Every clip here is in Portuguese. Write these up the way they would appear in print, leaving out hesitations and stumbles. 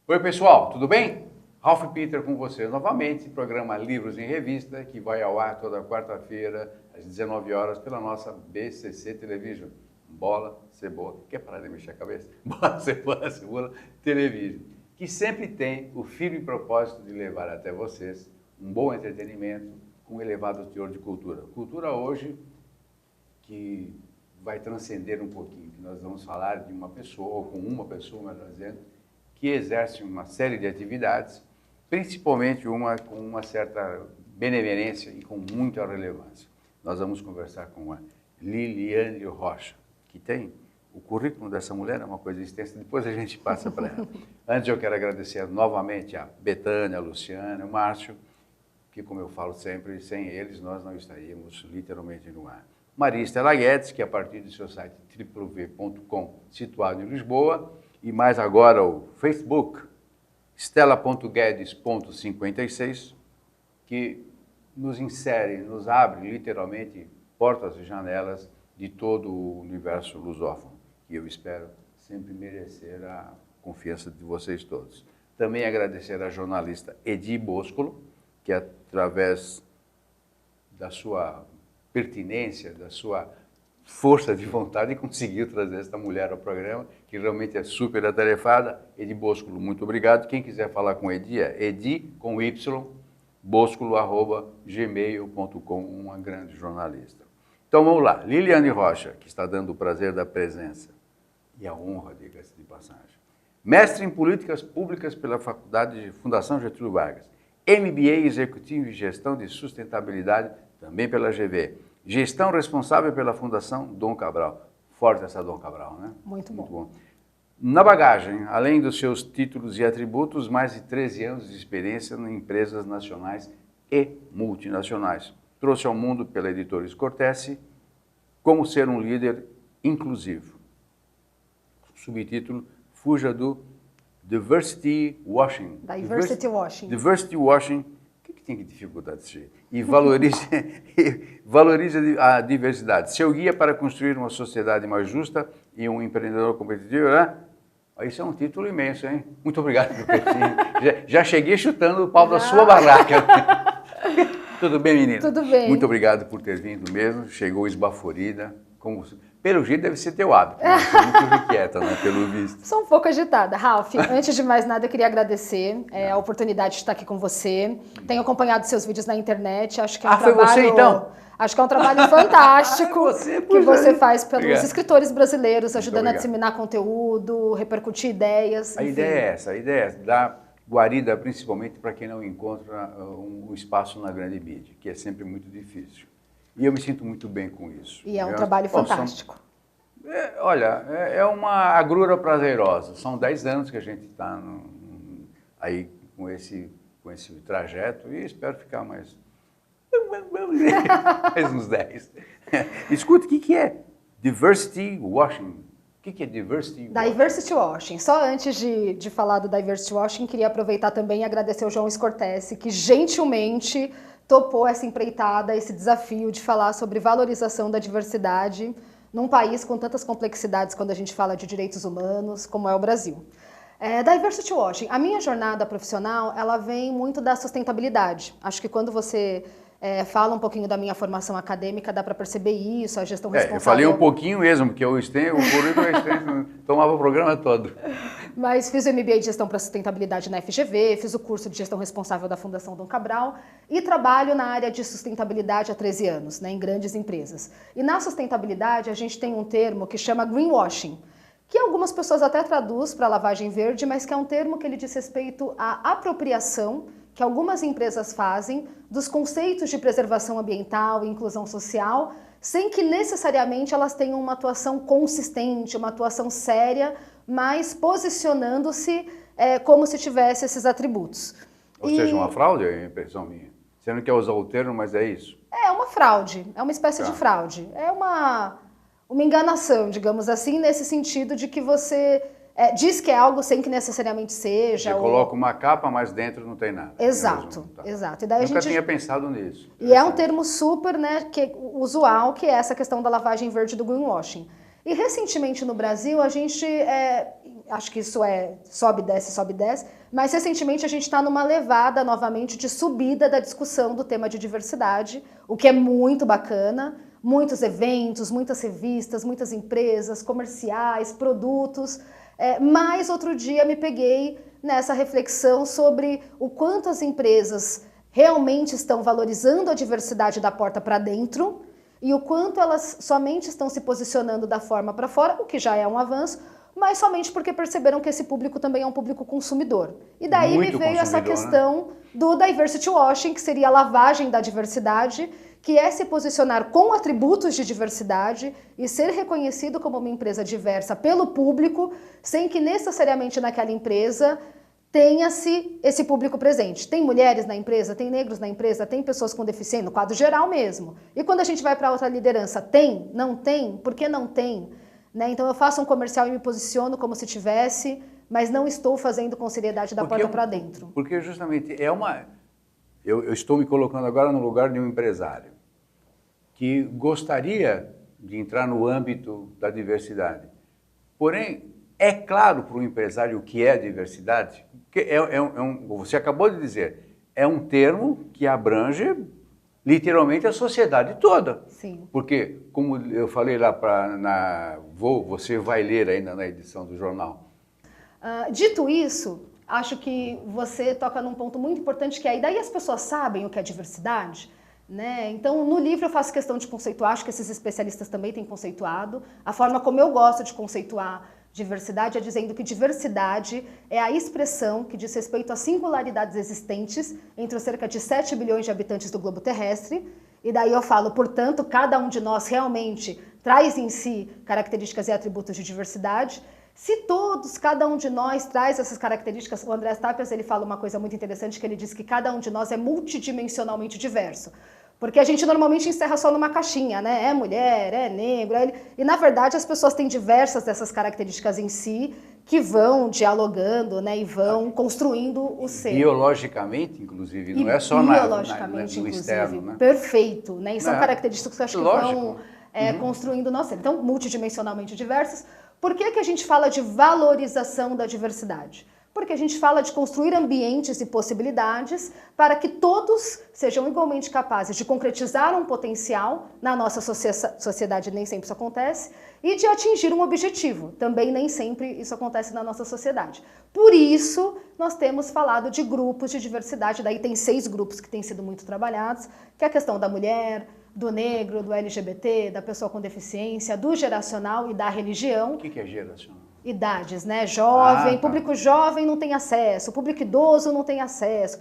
Oi pessoal, tudo bem? Ralph Peter com vocês novamente, programa Livros em Revista, que vai ao ar toda quarta-feira, às 19 horas, pela nossa BCC Television. Bola, cebola, quer parar de mexer a cabeça? Bola, cebola, Television. Que sempre tem o firme propósito de levar até vocês um bom entretenimento com um elevado teor de cultura. Cultura hoje que vai transcender um pouquinho, que nós vamos falar de uma pessoa, ou com uma pessoa, melhor dizendo, que exerce uma série de atividades, principalmente uma com uma certa benevolência e com muita relevância. Nós vamos conversar com a Liliane Rocha, que tem o currículo dessa mulher, é uma coisa extensa, depois a gente passa para ela. Antes eu quero agradecer novamente a Betânia, a Luciana, o Márcio, que como eu falo sempre, sem eles nós não estaríamos literalmente no ar. Maria Estela Guedes, que a partir do seu site www.com, situado em Lisboa, e mais agora o Facebook, stella.guedes.56, que nos insere, nos abre literalmente portas e janelas de todo o universo lusófono, que eu espero sempre merecer a confiança de vocês todos. Também agradecer à jornalista Edi Boscolo, que através da sua pertinência, da sua força de vontade, conseguiu trazer esta mulher ao programa, que realmente é super atarefada. Edi Boscolo, muito obrigado. Quem quiser falar com Edi é edi, com Y, boscolo@gmail.com, uma grande jornalista. Então vamos lá, Liliane Rocha, que está dando o prazer da presença e a honra, diga-se de passagem. Mestre em Políticas Públicas pela Faculdade de Fundação Getúlio Vargas. MBA Executivo em Gestão de Sustentabilidade, também pela GV. Gestão responsável pela Fundação Dom Cabral. Forte essa Dom Cabral, né? Muito bom. Na bagagem, além dos seus títulos e atributos, mais de 13 anos de experiência em empresas nacionais e multinacionais. Trouxe ao mundo pela editora Scortese Como Ser um Líder Inclusivo. Subtítulo, fuja do Diversity Washing. Diversity Washing. Diversity Washing. O que tem que dificuldade desse jeito? E valorize a diversidade. Seu guia para construir uma sociedade mais justa e um empreendedor competitivo, né? Isso é um título imenso, hein? Muito obrigado pelo peitinho. Já cheguei chutando o pau da sua barraca. Tudo bem, menina? Tudo bem. Muito obrigado por ter vindo mesmo. Chegou esbaforida. Pelo jeito deve ser teu hábito, né? Você é muito inquieta, né? Pelo visto. Sou um pouco agitada. Ralph, antes de mais nada, eu queria agradecer a oportunidade de estar aqui com você. Tenho acompanhado seus vídeos na internet. Acho que é um trabalho... foi você, então? Acho que é um trabalho fantástico que você faz pelos Obrigado. Escritores brasileiros, ajudando a disseminar conteúdo, repercutir ideias. A ideia é essa, dar guarida principalmente para quem não encontra um espaço na grande mídia, que é sempre muito difícil. E eu me sinto muito bem com isso. E é um trabalho fantástico. É uma agrura prazerosa. São 10 anos que a gente está aí com esse trajeto e espero ficar mais uns 10. Escuta, o que é Diversity Washing? O que é Diversity Washing? Diversity Washing. Só antes de falar do Diversity Washing, queria aproveitar também e agradecer ao João Scortese, que gentilmente topou essa empreitada, esse desafio de falar sobre valorização da diversidade num país com tantas complexidades quando a gente fala de direitos humanos, como é o Brasil. Diversity Washing. A minha jornada profissional, ela vem muito da sustentabilidade. Acho que quando você fala um pouquinho da minha formação acadêmica, dá para perceber isso, a gestão responsável. Eu falei um pouquinho mesmo, porque o currículo é extenso, tomava o programa todo. Mas fiz o MBA de Gestão para Sustentabilidade na FGV, fiz o curso de Gestão Responsável da Fundação Dom Cabral e trabalho na área de sustentabilidade há 13 anos, em grandes empresas. E na sustentabilidade a gente tem um termo que chama greenwashing, que algumas pessoas até traduz para lavagem verde, mas que é um termo que ele diz respeito à apropriação que algumas empresas fazem dos conceitos de preservação ambiental e inclusão social, sem que necessariamente elas tenham uma atuação consistente, uma atuação séria, mas posicionando-se como se tivesse esses atributos. Ou seja, uma fraude, é a impressão minha. Você não quer usar o termo, mas é isso. É uma fraude, é uma espécie de fraude. É uma enganação, digamos assim, nesse sentido de que você diz que é algo sem que necessariamente seja. Você coloca uma capa, mas dentro não tem nada. Exato, exato. E daí Nunca tinha pensado nisso. E é um termo super usual, que é essa questão da lavagem verde do greenwashing. E recentemente no Brasil a gente, acho que isso sobe, desce, mas recentemente a gente está numa levada novamente de subida da discussão do tema de diversidade, o que é muito bacana, muitos eventos, muitas revistas, muitas empresas, comerciais, produtos, mas outro dia me peguei nessa reflexão sobre o quanto as empresas realmente estão valorizando a diversidade da porta para dentro e o quanto elas somente estão se posicionando da forma para fora, o que já é um avanço, mas somente porque perceberam que esse público também é um público consumidor. E daí Muito me veio essa questão, né? do diversity washing, que seria a lavagem da diversidade, que é se posicionar com atributos de diversidade e ser reconhecido como uma empresa diversa pelo público, sem que necessariamente naquela empresa tenha-se esse público presente. Tem mulheres na empresa, tem negros na empresa, tem pessoas com deficiência, no quadro geral mesmo. E quando a gente vai para outra liderança, tem? Não tem? Por que não tem? Né? Então eu faço um comercial e me posiciono como se tivesse, mas não estou fazendo com seriedade da porta para dentro. Porque justamente eu estou me colocando agora no lugar de um empresário que gostaria de entrar no âmbito da diversidade. Porém, é claro para o empresário o que é diversidade? Porque você acabou de dizer, é um termo que abrange literalmente a sociedade toda. Sim. Porque, como eu falei lá, você vai ler ainda na edição do jornal. Dito isso, acho que você toca num ponto muito importante, que é, e daí as pessoas sabem o que é diversidade? Né? Então, no livro eu faço questão de conceituar, acho que esses especialistas também têm conceituado. A forma como eu gosto de conceituar diversidade é dizendo que diversidade é a expressão que diz respeito às singularidades existentes entre os cerca de 7 bilhões de habitantes do globo terrestre. E daí eu falo, portanto, cada um de nós realmente traz em si características e atributos de diversidade. Se cada um de nós traz essas características, o André Tapias ele fala uma coisa muito interessante, que ele diz que cada um de nós é multidimensionalmente diverso. Porque a gente normalmente encerra só numa caixinha, né? É mulher, é negro, e na verdade as pessoas têm diversas dessas características em si que vão dialogando, né? E vão construindo o ser. Biologicamente, inclusive, não é só no externo, né? Perfeito, né? E são características que eu acho que vão construindo o nosso ser. Então, multidimensionalmente diversos. Por que a gente fala de valorização da diversidade? Porque a gente fala de construir ambientes e possibilidades para que todos sejam igualmente capazes de concretizar um potencial, na nossa sociedade nem sempre isso acontece, e de atingir um objetivo, também nem sempre isso acontece na nossa sociedade. Por isso, nós temos falado de grupos de diversidade, daí tem 6 grupos que têm sido muito trabalhados, que é a questão da mulher, do negro, do LGBT, da pessoa com deficiência, do geracional e da religião. O que é geracional? Idades, né? Jovem, público jovem não tem acesso, público idoso não tem acesso,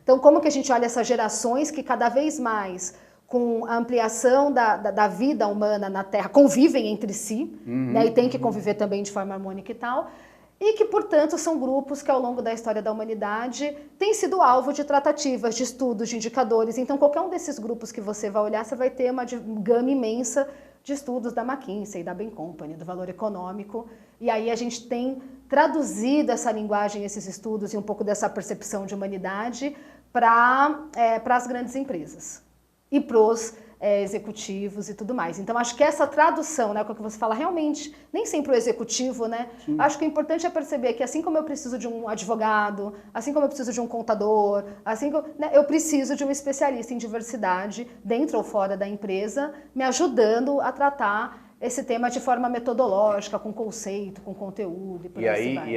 Então, como que a gente olha essas gerações que cada vez mais, com a ampliação da vida humana na Terra, convivem entre si, né? E tem que conviver também de forma harmônica e tal, e que, portanto, são grupos que ao longo da história da humanidade têm sido alvo de tratativas, de estudos, de indicadores. Então, qualquer um desses grupos que você vai olhar, você vai ter uma gama imensa de estudos da McKinsey, da Bain Company, do Valor Econômico. E aí a gente tem traduzido essa linguagem, esses estudos e um pouco dessa percepção de humanidade para as grandes empresas e para os executivos e tudo mais. Então, acho que essa tradução, né, com o que você fala, realmente, nem sempre o executivo, né? Sim. Acho que o importante é perceber que assim como eu preciso de um advogado, assim como eu preciso de um contador, assim como, né, eu preciso de um especialista em diversidade, dentro ou fora da empresa, me ajudando a tratar esse tema de forma metodológica, com conceito, com conteúdo. E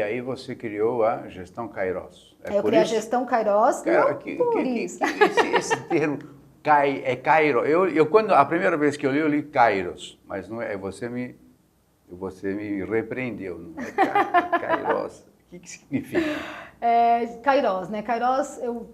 aí você criou a gestão Kairos. Eu criei a gestão Kairos, esse termo Kairos. Quando a primeira vez que eu li Kairos, mas não é, você me repreendeu, não é Kairos. O que significa? Kairos, né? Kairos, eu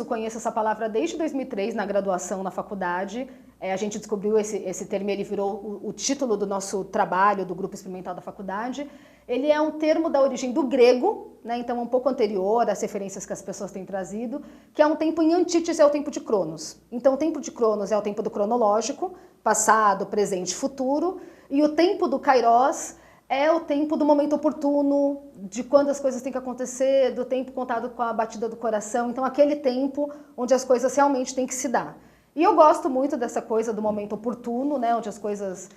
conheço essa palavra desde 2003 na graduação, na faculdade. A gente descobriu esse termo, ele virou o título do nosso trabalho, do grupo experimental da faculdade. Ele é um termo da origem do grego, né? Então um pouco anterior às referências que as pessoas têm trazido, que é um tempo em antítese ao tempo de Cronos. Então o tempo de Cronos é o tempo do cronológico, passado, presente, futuro, e o tempo do Kairos é o tempo do momento oportuno, de quando as coisas têm que acontecer, do tempo contado com a batida do coração. Então aquele tempo onde as coisas realmente têm que se dar. E eu gosto muito dessa coisa do momento oportuno, né, onde as coisas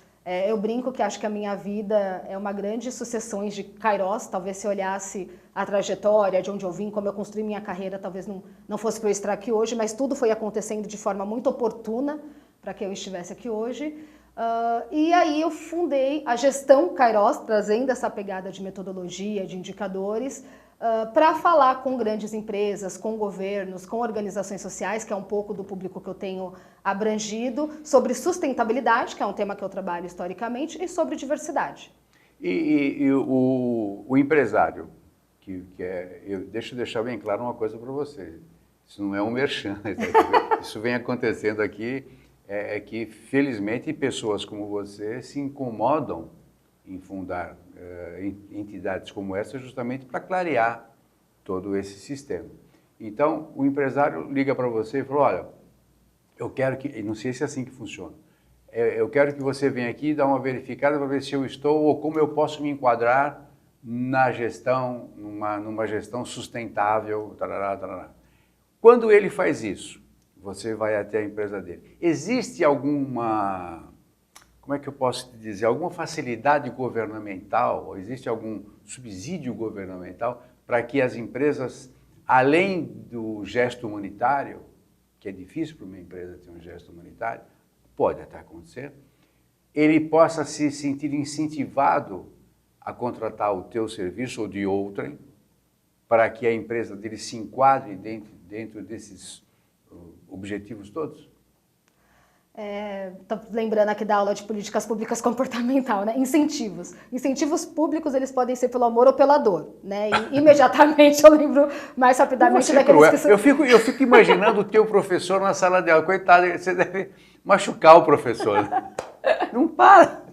Eu brinco que acho que a minha vida é uma grande sucessão de kairós. Talvez se olhasse a trajetória de onde eu vim, como eu construí minha carreira, talvez não fosse para eu estar aqui hoje, mas tudo foi acontecendo de forma muito oportuna para que eu estivesse aqui hoje. E aí eu fundei a gestão Kairós, trazendo essa pegada de metodologia, de indicadores, para falar com grandes empresas, com governos, com organizações sociais, que é um pouco do público que eu tenho abrangido, sobre sustentabilidade, que é um tema que eu trabalho historicamente, e sobre diversidade. E o empresário, deixa eu deixar bem claro uma coisa para você, isso não é um merchan, isso vem acontecendo aqui, é que felizmente pessoas como você se incomodam em fundar entidades como essa justamente para clarear todo esse sistema. Então, o empresário liga para você e fala, olha, eu quero que, não sei se é assim que funciona, eu quero que você venha aqui dar uma verificada para ver se eu estou ou como eu posso me enquadrar na gestão, numa gestão sustentável, tarará, tarará. Quando ele faz isso, você vai até a empresa dele. Existe alguma, como é que eu posso te dizer, alguma facilidade governamental, ou existe algum subsídio governamental para que as empresas, além do gesto humanitário, que é difícil para uma empresa ter um gesto humanitário, pode até acontecer, ele possa se sentir incentivado a contratar o teu serviço ou de outrem, para que a empresa dele se enquadre dentro desses objetivos todos? Tô lembrando aqui da aula de políticas públicas comportamental, né? Incentivos. Incentivos públicos, eles podem ser pelo amor ou pela dor, né? E imediatamente eu lembro mais rapidamente daqueles que... Eu fico imaginando o teu professor na sala de aula. Coitado, você deve machucar o professor. Não para!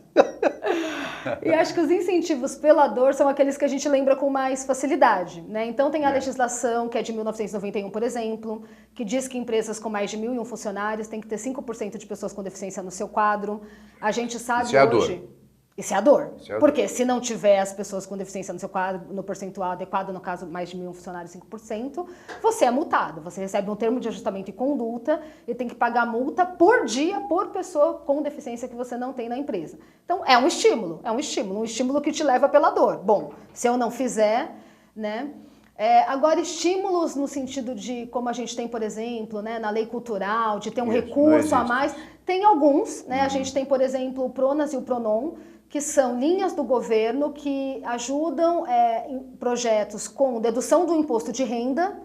E acho que os incentivos pela dor são aqueles que a gente lembra com mais facilidade, né? Então tem a legislação, que é de 1991, por exemplo, que diz que empresas com mais de 1.001 funcionários têm que ter 5% de pessoas com deficiência no seu quadro. A gente sabe Isso é hoje... a dor. Isso é a dor. Isso é a Porque dor. se não tiver as pessoas com deficiência no seu quadro, no percentual adequado, no caso mais de 1.000 funcionários, 5%, você é multado. Você recebe um termo de ajustamento e conduta e tem que pagar multa por dia, por pessoa com deficiência que você não tem na empresa. Então é um estímulo que te leva pela dor. Bom, se eu não fizer, né? Agora, estímulos no sentido de, como a gente tem, por exemplo, né, na lei cultural, de ter um recurso a mais, tem alguns, né? A gente tem, por exemplo, o PRONAS e o PRONON, que são linhas do governo que ajudam em projetos com dedução do imposto de renda,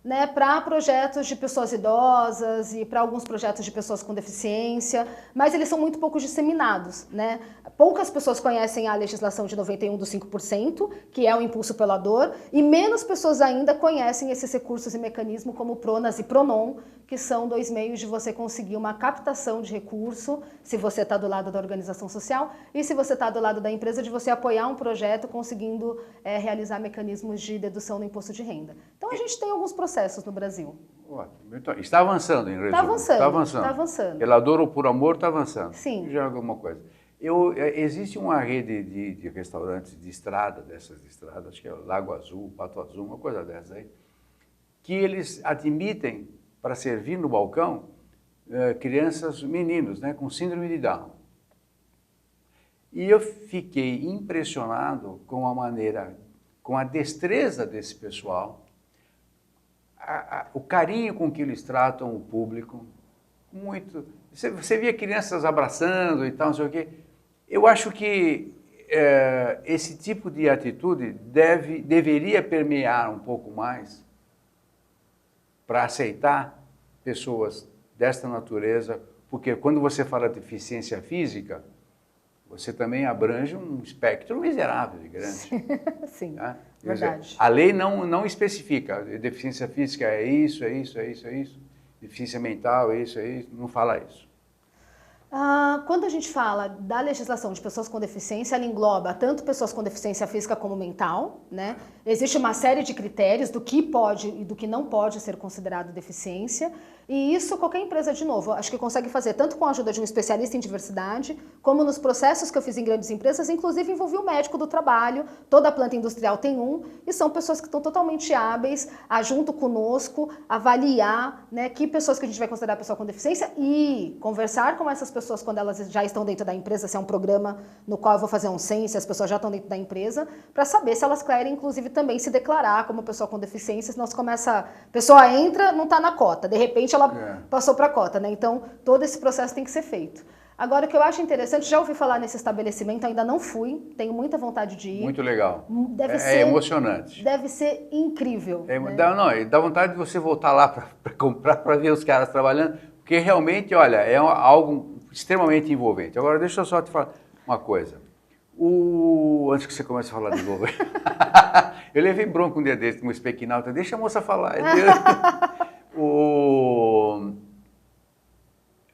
né, para projetos de pessoas idosas e para alguns projetos de pessoas com deficiência, mas eles são muito pouco disseminados, né? Poucas pessoas conhecem a legislação de 91 dos 5%, que é o impulso pela dor, e menos pessoas ainda conhecem esses recursos e mecanismos como o PRONAS e PRONON, que são dois meios de você conseguir uma captação de recurso, se você está do lado da organização social, e se você está do lado da empresa, de você apoiar um projeto conseguindo realizar mecanismos de dedução do imposto de renda. Então a gente tem alguns processos no Brasil. Então, está avançando, em resumo. Está avançando. Pela dor ou por amor, está avançando. Sim. Já é alguma coisa. Existe uma rede de restaurantes de estrada, dessas de estrada, acho que é Lago Azul, Pato Azul, uma coisa dessa aí, que eles admitem para servir no balcão crianças, meninos, né, com síndrome de Down. E eu fiquei impressionado com a maneira, com a destreza desse pessoal, o carinho com que eles tratam o público, muito. Você via crianças abraçando e tal, não sei o quê. Eu acho que esse tipo de atitude deveria permear um pouco mais para aceitar pessoas desta natureza, porque quando você fala de deficiência física, você também abrange um espectro miserável de grande. Sim, tá? verdade. Dizer, a lei não especifica, deficiência física é isso, é isso, é isso, é isso, deficiência mental é isso, não fala isso. Quando a gente fala da legislação de pessoas com deficiência, ela engloba tanto pessoas com deficiência física como mental, né? Existe uma série de critérios do que pode e do que não pode ser considerado deficiência, e isso qualquer empresa, de novo, acho que consegue fazer tanto com a ajuda de um especialista em diversidade, como nos processos que eu fiz em grandes empresas, inclusive envolvi o médico do trabalho, toda a planta industrial tem um, e são pessoas que estão totalmente hábeis a, junto conosco, avaliar, né, que pessoas que a gente vai considerar pessoa com deficiência e conversar com essas pessoas pessoas, quando elas já estão dentro da empresa, se é um programa no qual eu vou fazer um censo, as pessoas já estão dentro da empresa, para saber se elas querem, inclusive, também se declarar como pessoa com deficiência, senão a pessoa entra, não está na cota, de repente ela passou para a cota, né? Então, todo esse processo tem que ser feito. Agora, o que eu acho interessante, já ouvi falar nesse estabelecimento, ainda não fui, tenho muita vontade de ir. Muito legal. É emocionante. Deve ser incrível. Né? Dá vontade de você voltar lá para comprar, para ver os caras trabalhando, porque realmente, olha, é algo extremamente envolvente. Agora, deixa eu só te falar uma coisa. Antes que você comece a falar de novo, eu levei bronca um dia desse com uma espequinalta, deixa a moça falar.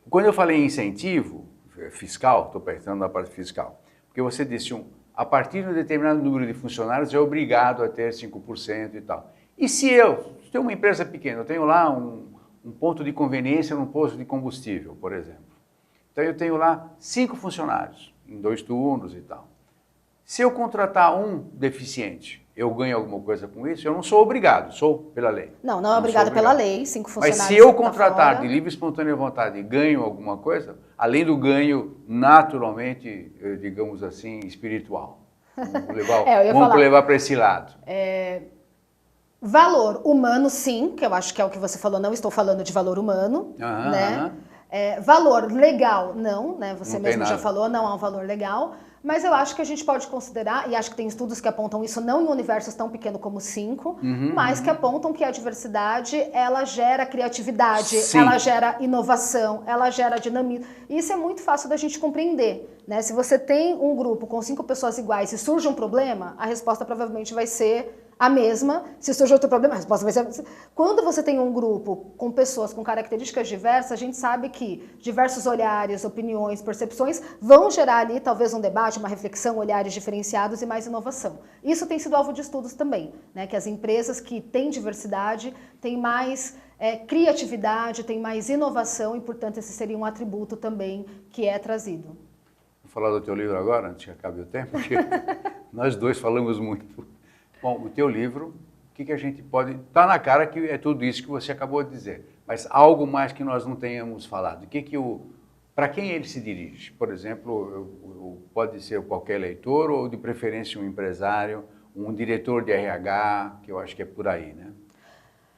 Quando eu falei em incentivo fiscal, estou pensando na parte fiscal, porque você disse, a partir de um determinado número de funcionários é obrigado a ter 5% e tal. E se eu tenho uma empresa pequena, eu tenho lá um ponto de conveniência num posto de combustível, por exemplo. Então eu tenho lá 5 funcionários, em 2 turnos e tal. Se eu contratar um deficiente, eu ganho alguma coisa com isso? Eu não sou obrigado, sou pela lei. Não é obrigado pela lei, 5 funcionários. Mas se eu contratar de livre e espontânea vontade e ganho alguma coisa, além do ganho naturalmente, digamos assim, espiritual. Vamos levar para esse lado. Valor humano, sim, que eu acho que é o que você falou, não estou falando de valor humano, né? Valor legal, não, né? Você mesmo já falou, não há um valor legal. Mas eu acho que a gente pode considerar, e acho que tem estudos que apontam isso não em universos tão pequenos como 5, mas que apontam que a diversidade, ela gera criatividade, ela gera inovação, ela gera dinamismo. E isso é muito fácil da gente compreender, né? Se você tem um grupo com 5 pessoas iguais e surge um problema, a resposta provavelmente vai ser a mesma. Se surge outro problema, a resposta vai ser... Quando você tem um grupo com pessoas com características diversas, a gente sabe que diversos olhares, opiniões, percepções vão gerar ali talvez um debate, uma reflexão, olhares diferenciados e mais inovação. Isso tem sido alvo de estudos também, né? Que as empresas que têm diversidade têm mais criatividade, têm mais inovação e, portanto, esse seria um atributo também que é trazido. Vou falar do teu livro agora, antes que acabe o tempo, porque nós dois falamos muito. Bom, o teu livro, o que a gente pode... Está na cara que é tudo isso que você acabou de dizer, mas algo mais que nós não tenhamos falado. Para quem ele se dirige? Por exemplo, pode ser qualquer leitor ou, de preferência, um empresário, um diretor de RH, que eu acho que é por aí, né?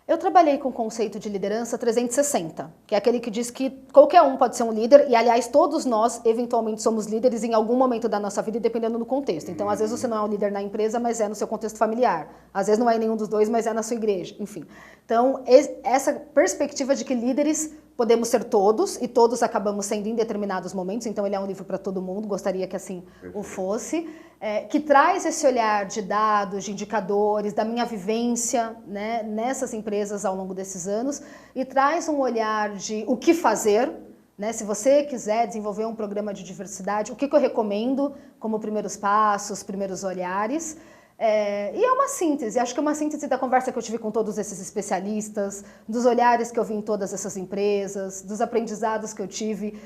Eu trabalhei com o conceito de liderança 360, que é aquele que diz que qualquer um pode ser um líder, e aliás todos nós eventualmente somos líderes em algum momento da nossa vida, dependendo do contexto. Então às vezes você não é um líder na empresa, mas é no seu contexto familiar. Às vezes não é em nenhum dos dois, mas é na sua igreja, enfim. Então essa perspectiva de que líderes podemos ser todos, e todos acabamos sendo em determinados momentos, então ele é um livro para todo mundo, gostaria que assim o fosse, que traz esse olhar de dados, de indicadores, da minha vivência, né, nessas empresas ao longo desses anos, e traz um olhar de o que fazer, né, se você quiser desenvolver um programa de diversidade, o que eu recomendo como primeiros passos, primeiros olhares. E é uma síntese, acho que é uma síntese da conversa que eu tive com todos esses especialistas, dos olhares que eu vi em todas essas empresas, dos aprendizados que eu tive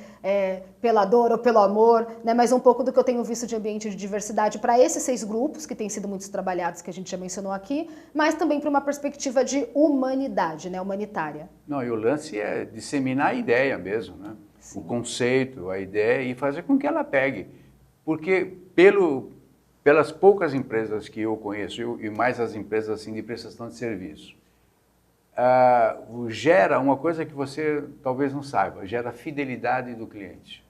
pela dor ou pelo amor, né, mas um pouco do que eu tenho visto de ambiente de diversidade para esses 6 grupos, que têm sido muito trabalhados, que a gente já mencionou aqui, mas também para uma perspectiva de humanidade, né, humanitária. Não, e o lance é disseminar a ideia mesmo, né? O conceito, a ideia, e fazer com que ela pegue, porque pelas poucas empresas que eu conheço, e mais as empresas assim, de prestação de serviço, gera uma coisa que você talvez não saiba, gera fidelidade do cliente.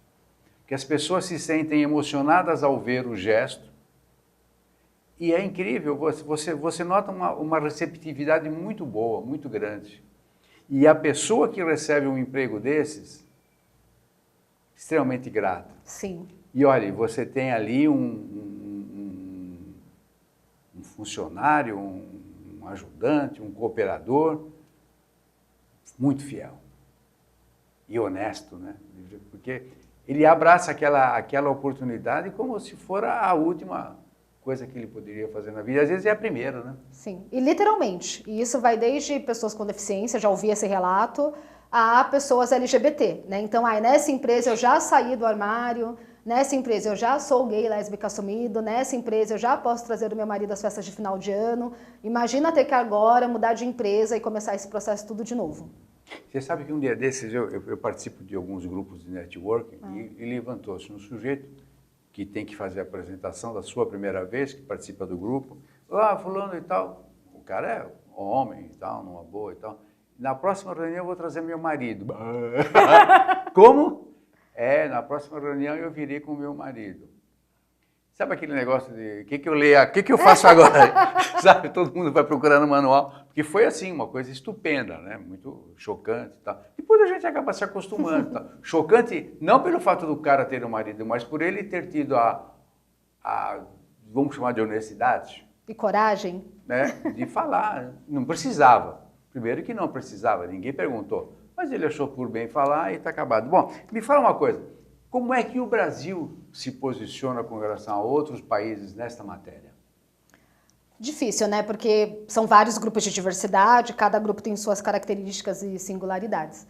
Que as pessoas se sentem emocionadas ao ver o gesto, e é incrível, você nota uma receptividade muito boa, muito grande. E a pessoa que recebe um emprego desses, extremamente grata. Sim. E olha, você tem ali um funcionário, um ajudante, um cooperador, muito fiel e honesto, né? Porque ele abraça aquela oportunidade como se for a última coisa que ele poderia fazer na vida. Às vezes é a primeira, né? Sim, e literalmente. E isso vai desde pessoas com deficiência, já ouvi esse relato, a pessoas LGBT, né? Então, nessa empresa eu já saí do armário, nessa empresa eu já sou gay, lésbica assumido, nessa empresa eu já posso trazer o meu marido às festas de final de ano. Imagina ter que agora mudar de empresa e começar esse processo tudo de novo. Você sabe que um dia desses eu participo de alguns grupos de networking e levantou-se um sujeito que tem que fazer a apresentação da sua primeira vez, que participa do grupo. Fulano e tal, o cara é homem e tal, numa boa e tal. Na próxima reunião eu vou trazer meu marido. Como? Na próxima reunião eu virei com o meu marido. Sabe aquele negócio de, o que eu leio, o que eu faço agora? Sabe, todo mundo vai procurando no manual. Porque foi assim, uma coisa estupenda, né? Muito chocante e tal. Depois a gente acaba se acostumando. Tal. Chocante não pelo fato do cara ter um marido, mas por ele ter tido vamos chamar de honestidade. E coragem. Né? De falar. Não precisava. Primeiro que não precisava, ninguém perguntou. Mas ele achou por bem falar e está acabado. Bom, me fala uma coisa. Como é que o Brasil se posiciona com relação a outros países nesta matéria? Difícil, né? Porque são vários grupos de diversidade, cada grupo tem suas características e singularidades.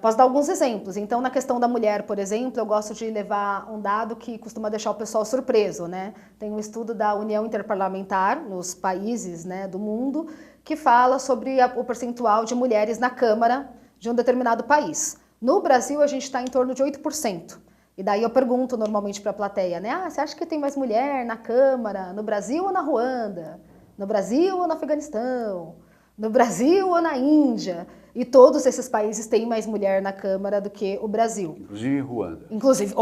Posso dar alguns exemplos. Então, na questão da mulher, por exemplo, eu gosto de levar um dado que costuma deixar o pessoal surpreso, né? Tem um estudo da União Interparlamentar nos países, né, do mundo que fala sobre o percentual de mulheres na Câmara de um determinado país. No Brasil, a gente está em torno de 8%. E daí eu pergunto normalmente para a plateia, né? Você acha que tem mais mulher na Câmara, no Brasil ou na Ruanda? No Brasil ou no Afeganistão? No Brasil ou na Índia? E todos esses países têm mais mulher na Câmara do que o Brasil. Inclusive Ruanda. Inclusive,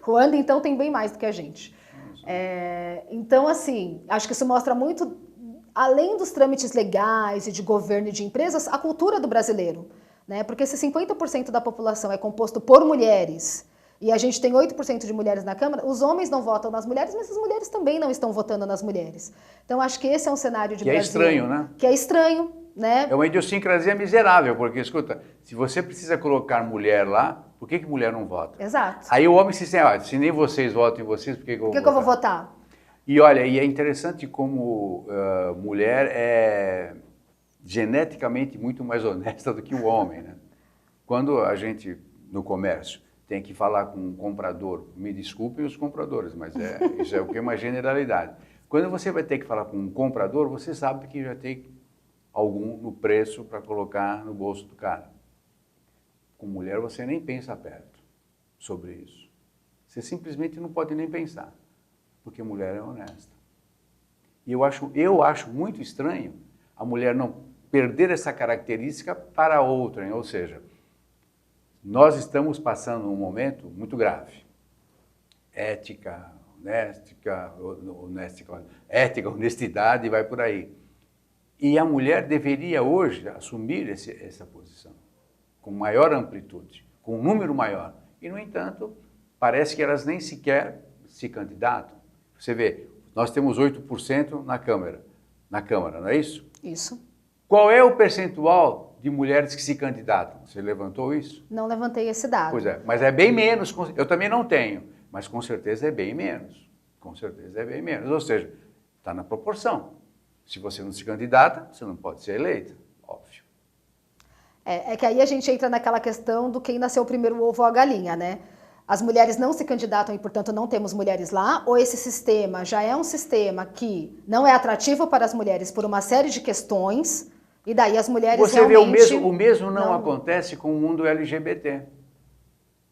Ruanda, então, tem bem mais do que a gente. Então, assim, acho que isso mostra muito, além dos trâmites legais e de governo e de empresas, a cultura do brasileiro. Né? Porque se 50% da população é composto por mulheres e a gente tem 8% de mulheres na Câmara, os homens não votam nas mulheres, mas as mulheres também não estão votando nas mulheres. Então, acho que esse é um cenário de Brasil... Que é estranho, né? Que é estranho, né? É uma idiosincrasia miserável, porque, escuta, se você precisa colocar mulher lá, por que mulher não vota? Exato. Aí o homem se sente, se nem vocês votam em vocês, por que eu vou votar? Por que eu vou votar? E olha, e é interessante como mulher é geneticamente muito mais honesta do que o homem, né? Quando a gente, no comércio, tem que falar com um comprador, me desculpem os compradores, mas isso é o que é uma generalidade. Quando você vai ter que falar com um comprador, você sabe que já tem algum no preço para colocar no bolso do cara. Com mulher você nem pensa perto sobre isso. Você simplesmente não pode nem pensar, porque mulher é honesta. E eu acho muito estranho a mulher não perder essa característica para outra, hein? Ou seja, nós estamos passando um momento muito grave. Ética, honestidade, vai por aí. E a mulher deveria hoje assumir essa posição, com maior amplitude, com um número maior. E, no entanto, parece que elas nem sequer se candidatam. Você vê, nós temos 8% na Câmara, não é isso? Isso. Qual é o percentual de mulheres que se candidatam? Você levantou isso? Não levantei esse dado. Pois é, mas é bem menos, eu também não tenho, mas com certeza é bem menos. Com certeza é bem menos, ou seja, está na proporção. Se você não se candidata, você não pode ser eleita, óbvio. É que aí a gente entra naquela questão do quem nasceu primeiro, o ovo ou a galinha, né? As mulheres não se candidatam e, portanto, não temos mulheres lá, ou esse sistema já é um sistema que não é atrativo para as mulheres por uma série de questões, e daí as mulheres você realmente... Você vê, o mesmo não acontece com o mundo LGBT.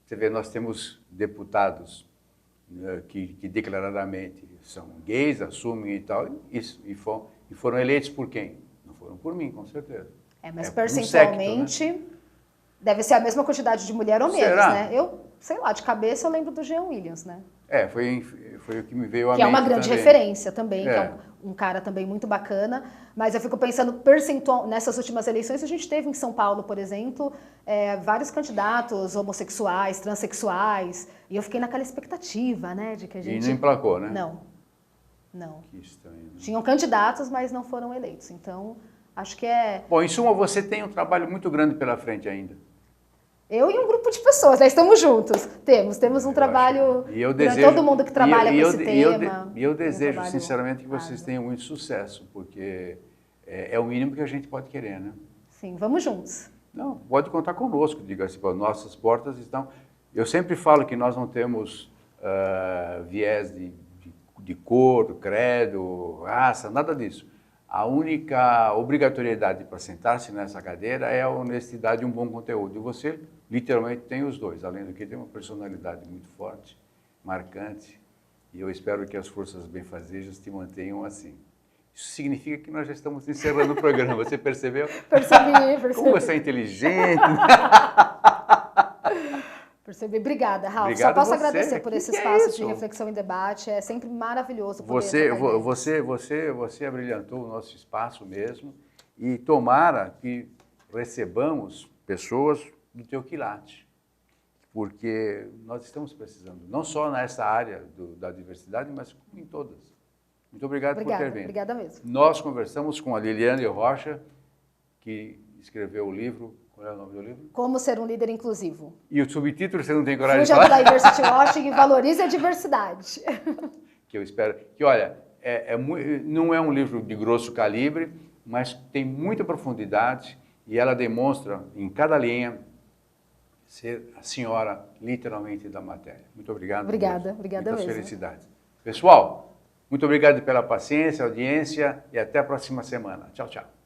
Você vê, nós temos deputados que declaradamente são gays, assumem e tal, e foram eleitos por quem? Não foram por mim, com certeza. Mas percentualmente secto, né? Deve ser a mesma quantidade de mulher ou menos, Será? Né? Eu, sei lá, de cabeça eu lembro do Jean Williams, né? Foi o que me veio à mente. Que é uma grande também. referência também, que é um cara também muito bacana, mas eu fico pensando percentual, nessas últimas eleições a gente teve em São Paulo, por exemplo, vários candidatos homossexuais, transexuais, e eu fiquei naquela expectativa, né, de que a gente... E não emplacou, né? Não. Que estranho. Né? Tinham candidatos, mas não foram eleitos, então acho que é... Bom, em suma, você tem um trabalho muito grande pela frente ainda. Eu e um grupo de pessoas, né? Estamos juntos. Temos um trabalho... todo mundo que trabalha com esse tema. E eu desejo, sinceramente, que vocês tenham muito sucesso, porque é o mínimo que a gente pode querer, né? Sim, vamos juntos. Não, pode contar conosco, diga-se, nossas portas estão... Eu sempre falo que nós não temos viés de cor, credo, raça, nada disso. A única obrigatoriedade para sentar-se nessa cadeira é a honestidade e um bom conteúdo. E você, literalmente, tem os dois. Além do que, tem uma personalidade muito forte, marcante. E eu espero que as forças benfazejas te mantenham assim. Isso significa que nós já estamos encerrando o programa. Você percebeu? Percebi. Como você é inteligente. Percebi. Obrigada, Ralf. Obrigado Só posso você. agradecer por esse Que espaço de isso? reflexão e debate. É sempre maravilhoso poder Você abrilhantou o nosso espaço mesmo. E tomara que recebamos pessoas do teu quilate. Porque nós estamos precisando, não só nessa área da diversidade, mas em todas. Muito obrigado por ter vindo. Obrigada mesmo. Nós conversamos com a Liliane Rocha, que escreveu o livro. Qual é o nome do livro? Como ser um líder inclusivo. E o subtítulo você não tem coragem de Fuja falar? do diversity washing e valorize a diversidade. Que eu espero. Que olha, não é um livro de grosso calibre, mas tem muita profundidade e ela demonstra em cada linha ser a senhora literalmente da matéria. Muito obrigado. Obrigada Muitas mesmo. felicidades. Pessoal, muito obrigado pela paciência, audiência e até a próxima semana. Tchau, tchau.